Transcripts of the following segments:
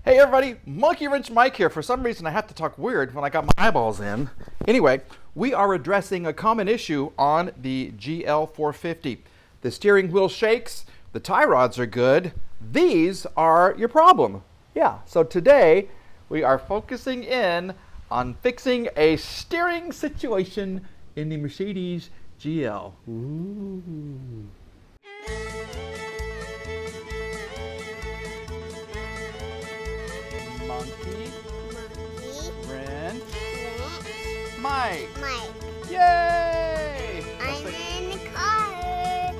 Hey everybody, Monkey Wrench Mike here. For some reason I have to talk weird when I got my eyeballs in. Anyway, we are addressing a common issue on the GL450. The steering wheel shakes, the tie rods are good. These are your problem. Yeah, so today we are focusing in on fixing a steering situation in the Mercedes GL. Ooh. Monkey Wrench Mike. Yay! I'm in the car.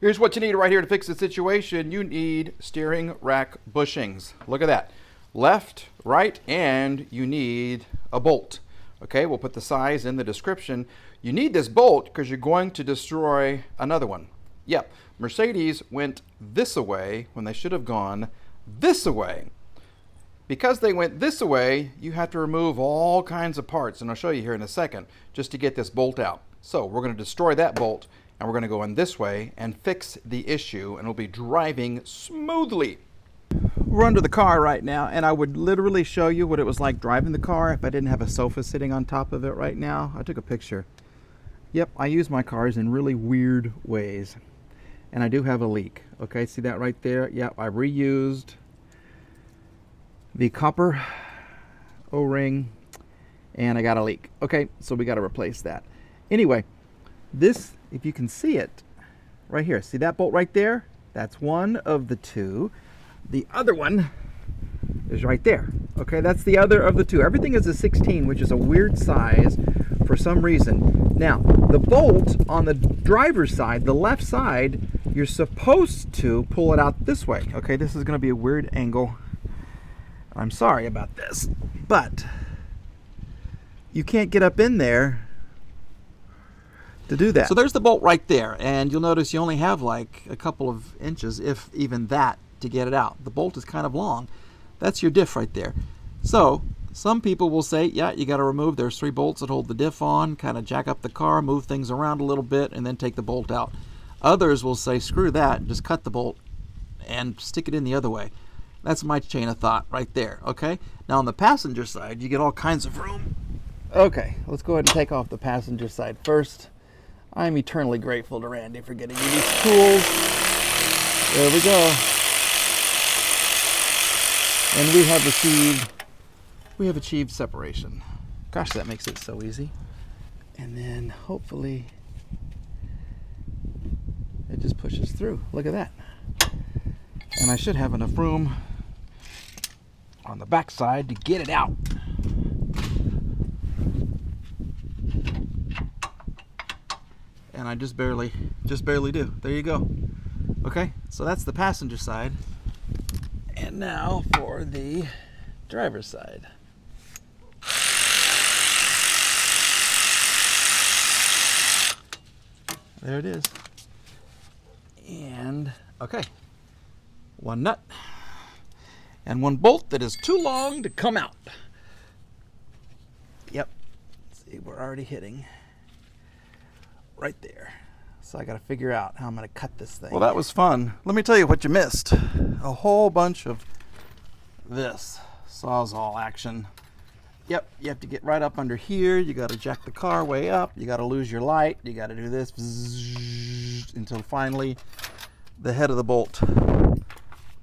Here's what you need right here to fix the situation. You need steering rack bushings. Look at that. Left, right, and you need a bolt. Okay, we'll put the size in the description. You need this bolt because you're going to destroy another one. Yep, Mercedes went this away when they should have gone this away. Because they went this away, you have to remove all kinds of parts, and I'll show you here in a second, just to get this bolt out. So we're going to destroy that bolt, and we're going to go in this way and fix the issue, and we'll be driving smoothly. We're under the car right now, and I would literally show you what it was like driving the car if I didn't have a sofa sitting on top of it right now. I took a picture. Yep, I use my cars in really weird ways. And I do have a leak. Okay, see that right there? Yep, I reused the copper O-ring and I got a leak. Okay, so we got to replace that. Anyway, this, if you can see it right here, see that bolt right there? That's one of the two. The other one is right there. Okay, that's the other of the two. Everything is a 16, which is a weird size for some reason. Now, the bolt on the driver's side, the left side, you're supposed to pull it out this way. Okay, this is going to be a weird angle. I'm sorry about this, but you can't get up in there to do that. So there's the bolt right there, and you'll notice you only have like a couple of inches, if even that, to get it out. The bolt is kind of long. That's your diff right there. So some people will say, yeah, you got to remove, there's 3 bolts that hold the diff on, kind of jack up the car, move things around a little bit, and then take the bolt out. Others will say, screw that, just cut the bolt and stick it in the other way. That's my chain of thought right there, okay? Now on the passenger side, you get all kinds of room. Okay, let's go ahead and take off the passenger side first. I'm eternally grateful to Randy for getting me these tools. There we go. And we have achieved separation. Gosh, that makes it so easy. And then hopefully it just pushes through. Look at that. And I should have enough room on the back side to get it out. And I just barely do. There you go. Okay, so that's the passenger side. And now for the driver's side. There it is. And, okay, 1 nut and 1 bolt that is too long to come out. Yep, see, we're already hitting right there. So I got to figure out how I'm going to cut this thing. Well, that was fun. Let me tell you what you missed. A whole bunch of this Sawzall action. Yep, you have to get right up under here. You got to jack the car way up. You got to lose your light. You got to do this until finally the head of the bolt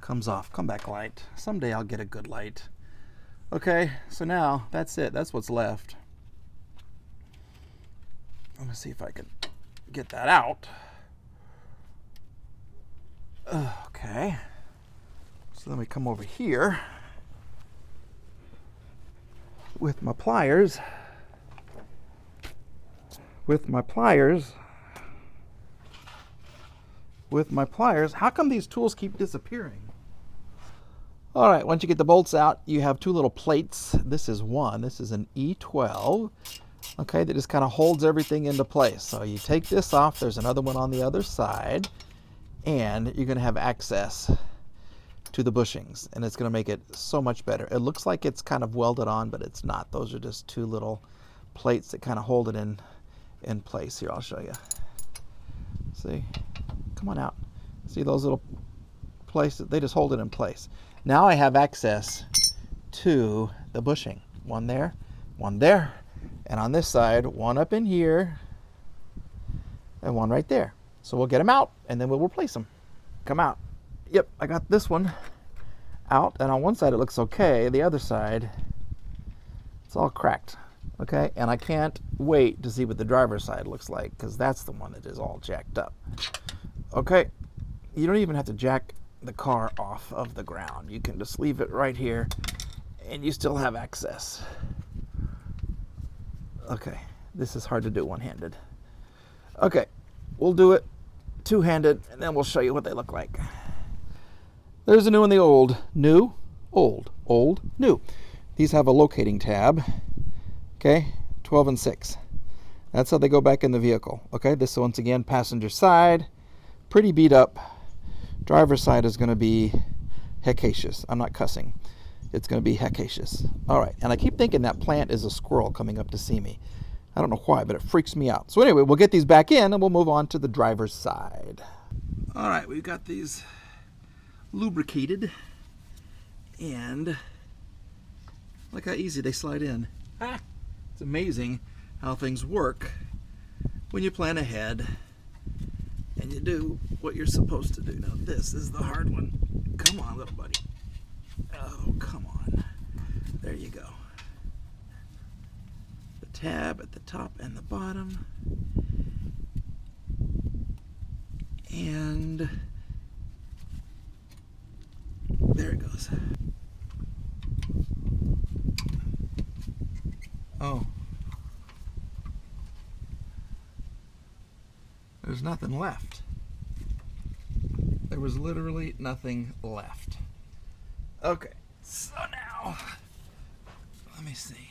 comes off. Come back, light. Someday I'll get a good light. Okay, so now that's it. That's what's left. I'm going to see if I can get that out. Okay. So then we come over here with my pliers. How come these tools keep disappearing? All right, once you get the bolts out, you have 2 little plates. This is one. This is an E12. Okay, that just kind of holds everything into place. So you take this off, there's another one on the other side, and you're going to have access to the bushings, and it's going to make it so much better. It looks like it's kind of welded on, but it's not. Those are just 2 little plates that kind of hold it in place. Here, I'll show you. See? Come on out. See those little place it. They just hold it in place. Now I have access to the bushing. One there, and on this side, one up in here, and one right there. So we'll get them out, and then we'll replace them. Come out. Yep, I got this one out, and on one side it looks okay. The other side, it's all cracked. Okay, and I can't wait to see what the driver's side looks like, because that's the one that is all jacked up. Okay, you don't even have to jack the car off of the ground. You can just leave it right here, and you still have access. Okay, this is hard to do one-handed. Okay, we'll do it two-handed, and then we'll show you what they look like. There's the new and the old. New, old, old, new. These have a locating tab. Okay, 12 and 6. That's how they go back in the vehicle. Okay, this once again, passenger side, pretty beat up. Driver's side is going to be hecacious. I'm not cussing. It's going to be hecacious. All right, and I keep thinking that plant is a squirrel coming up to see me. I don't know why, but it freaks me out. So anyway, we'll get these back in, and we'll move on to the driver's side. All right, we've got these lubricated, and look how easy they slide in. It's amazing how things work when you plan ahead and you do what you're supposed to do. Now this is the hard one. Come on, little buddy. Oh, come on. There you go. The tab at the top and the bottom. And there it goes. Oh. There's nothing left. There was literally nothing left. Okay, so now, let me see.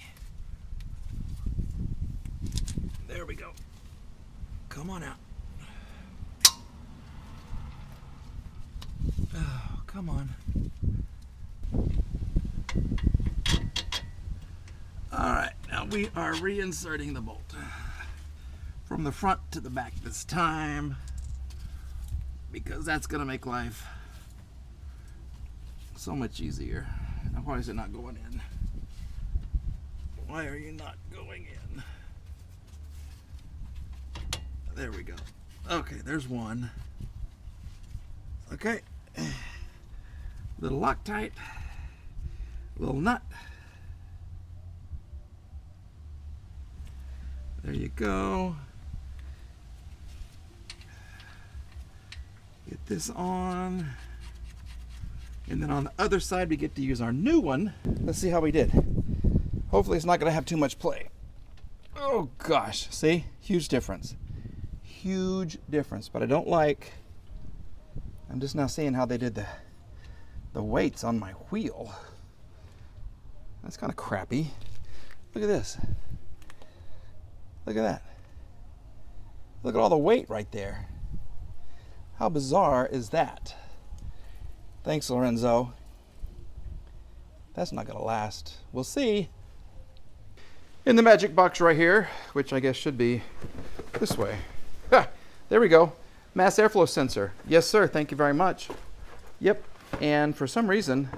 There we go. Come on out. Oh, come on. All right, now we are reinserting the bolt from the front to the back this time, because that's gonna make life so much easier. Now, why is it not going in? Why are you not going in? There we go. Okay, there's one. Okay. Little Loctite, little nut. There you go. Get this on. And then on the other side, we get to use our new one. Let's see how we did. Hopefully it's not going to have too much play. Oh gosh, see? Huge difference. Huge difference. But I don't like, I'm just now seeing how they did the weights on my wheel. That's kind of crappy. Look at this. Look at that. Look at all the weight right there. How bizarre is that? Thanks, Lorenzo. That's not going to last. We'll see. In the magic box right here, which I guess should be this way. Ha! There we go. Mass airflow sensor. Yes, sir. Thank you very much. Yep. And for some reason,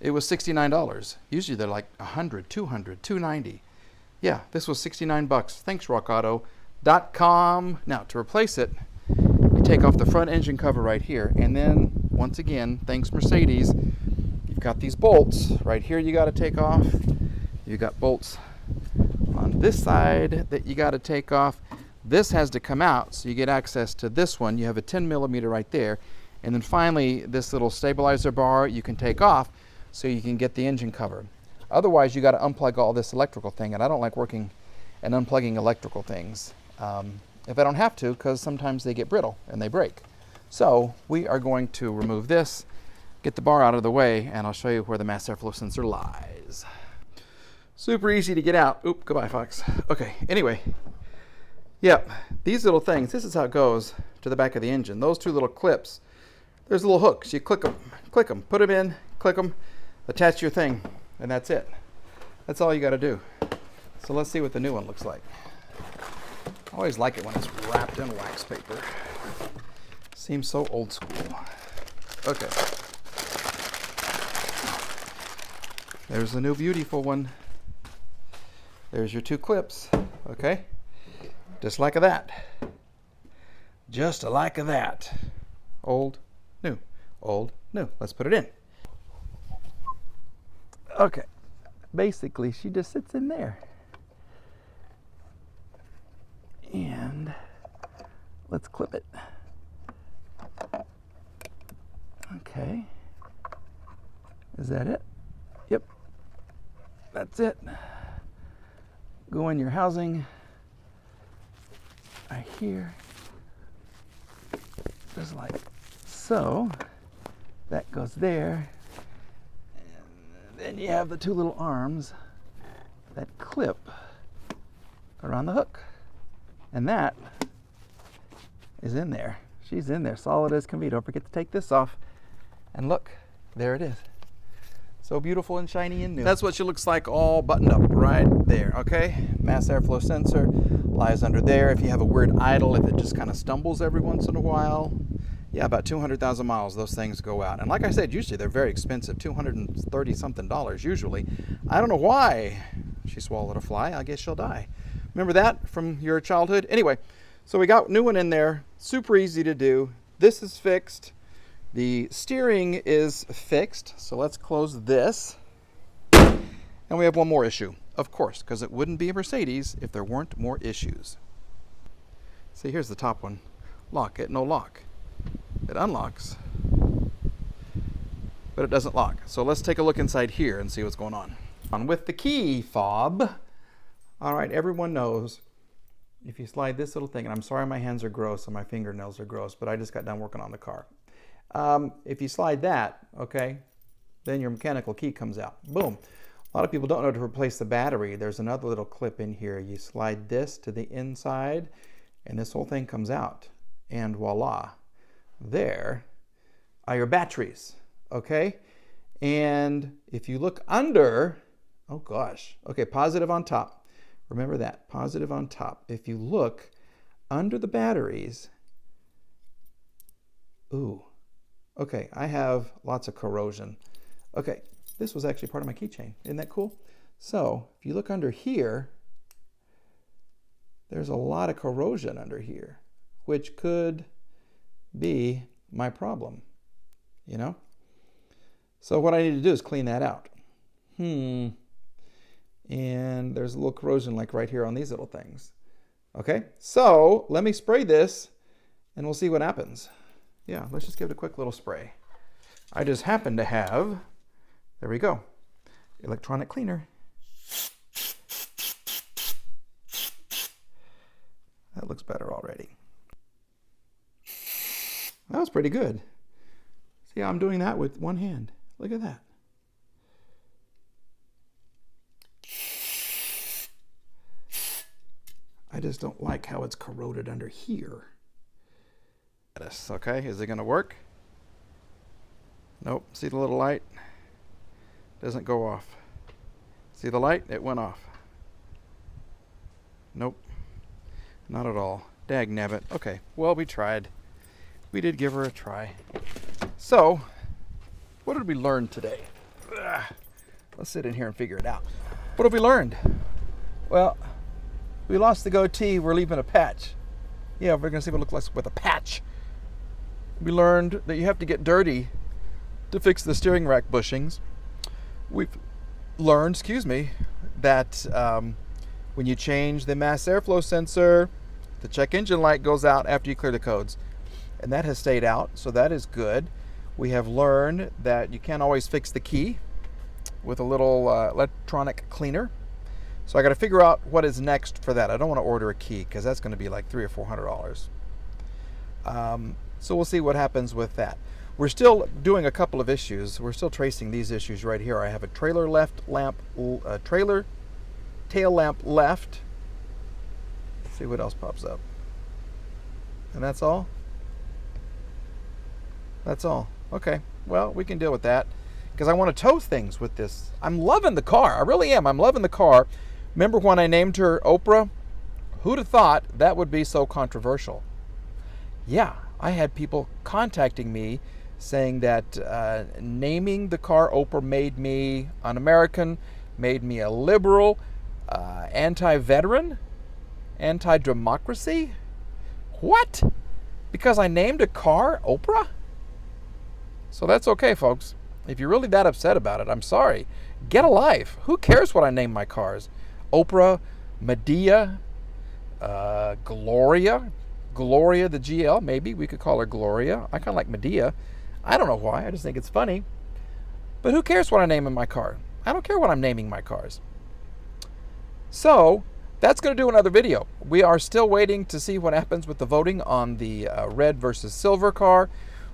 it was $69. Usually they're like $100, $200, $290. Yeah, this was 69 bucks. Thanks, rockauto.com. Now, to replace it, you take off the front engine cover right here. And then, once again, thanks, Mercedes, you've got these bolts. Right here you got to take off. You got bolts on this side that you got to take off. This has to come out, so you get access to this one. You have a 10 millimeter right there. And then finally, this little stabilizer bar you can take off so you can get the engine cover. Otherwise, you got to unplug all this electrical thing, and I don't like working and unplugging electrical things if I don't have to, because sometimes they get brittle and they break. So we are going to remove this, get the bar out of the way, and I'll show you where the mass airflow sensor lies. Super easy to get out. Oop, goodbye, Fox. Okay, anyway. Yep, these little things, this is how it goes to the back of the engine. Those two little clips, there's little hooks. You click them, put them in, click them, attach your thing, and that's it. That's all you got to do. So let's see what the new one looks like. I always like it when it's wrapped in wax paper. Seems so old school. Okay. There's the new beautiful one. There's your 2 clips. Okay. Just like that. Just like that. Old, new. Old, new. Let's put it in. Okay. Basically, she just sits in there. And let's clip it. Okay. Is that it? Yep. That's it. Go in your housing. Right here. Just like so. That goes there. And then you have the 2 little arms that clip around the hook. And that is in there. She's in there, solid as can be. Don't forget to take this off. And look, there it is. So beautiful and shiny and new. That's what she looks like, all buttoned up right there, okay? Mass airflow sensor lies under there. If you have a weird idle, if it just kind of stumbles every once in a while, yeah, about 200,000 miles, those things go out. And like I said, usually they're very expensive, $230-something usually. I don't know why she swallowed a fly. I guess she'll die. Remember that from your childhood? Anyway, so we got a new one in there. Super easy to do. This is fixed. The steering is fixed. So let's close this. And we have one more issue, of course, because it wouldn't be a Mercedes if there weren't more issues. See, here's the top one. Lock it, no lock. It unlocks, but it doesn't lock. So let's take a look inside here and see what's going on. On with the key fob. All right, everyone knows if you slide this little thing, and I'm sorry my hands are gross and my fingernails are gross, but I just got done working on the car. If you slide that, okay, then your mechanical key comes out. Boom. A lot of people don't know to replace the battery. There's another little clip in here. You slide this to the inside, and this whole thing comes out. And voila. There are your batteries, okay? And if you look under, oh gosh, okay, positive on top. Remember that, positive on top. If you look under the batteries, ooh, okay, I have lots of corrosion. Okay, this was actually part of my keychain. Isn't that cool? So if you look under here, there's a lot of corrosion under here, which could be my problem, you know? So what I need to do is clean that out. And there's a little corrosion like right here on these little things. Okay, so let me spray this and we'll see what happens. Yeah, let's just give it a quick little spray. I just happen to have, there we go, electronic cleaner. That looks better already. That was pretty good. See how I'm doing that with one hand. Look at that. I just don't like how it's corroded under here. Okay, is it going to work? Nope. See the little light? Doesn't go off. See the light? It went off. Nope. Not at all. Dag nabbit. Okay, well, we tried. We did give her a try. So, what did we learn today? Let's sit in here and figure it out. What have we learned? Well, we lost the goatee. We're leaving a patch. Yeah, we're going to see what it looks like with a patch. We learned that you have to get dirty to fix the steering rack bushings. We've learned, that when you change the mass airflow sensor, the check engine light goes out after you clear the codes. And that has stayed out, so that is good. We have learned that you can't always fix the key with a little electronic cleaner. So I got to figure out what is next for that. I don't want to order a key because that's going to be like $300 or $400. So we'll see what happens with that. We're still doing a couple of issues. We're still tracing these issues right here. I have a trailer tail lamp left. Let's see what else pops up. And that's all? That's all. Okay, well, we can deal with that because I want to tow things with this. I'm loving the car. I really am. I'm loving the car. Remember when I named her Oprah? Who'd have thought that would be so controversial? Yeah, I had people contacting me saying that naming the car Oprah made me un-American, made me a liberal, anti-veteran, anti-democracy. What? Because I named a car Oprah? So that's okay, folks. If you're really that upset about it, I'm sorry. Get a life. Who cares what I name my cars? Oprah, Medea, Gloria the GL, maybe we could call her Gloria. I kind of like Medea. I don't know why. I just think it's funny. But who cares what I name in my car? I don't care what I'm naming my cars. So that's going to do another video. We are still waiting to see what happens with the voting on the red versus silver car.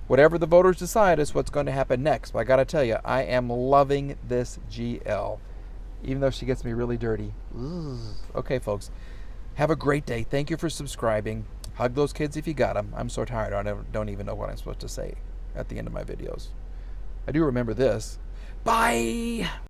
Whatever the voters decide is what's going to happen next. But I got to tell you, I am loving this GL, even though she gets me really dirty. Ugh. Okay, folks, have a great day. Thank you for subscribing. Hug those kids if you got them. I'm so tired. I don't even know what I'm supposed to say at the end of my videos. I do remember this. Bye.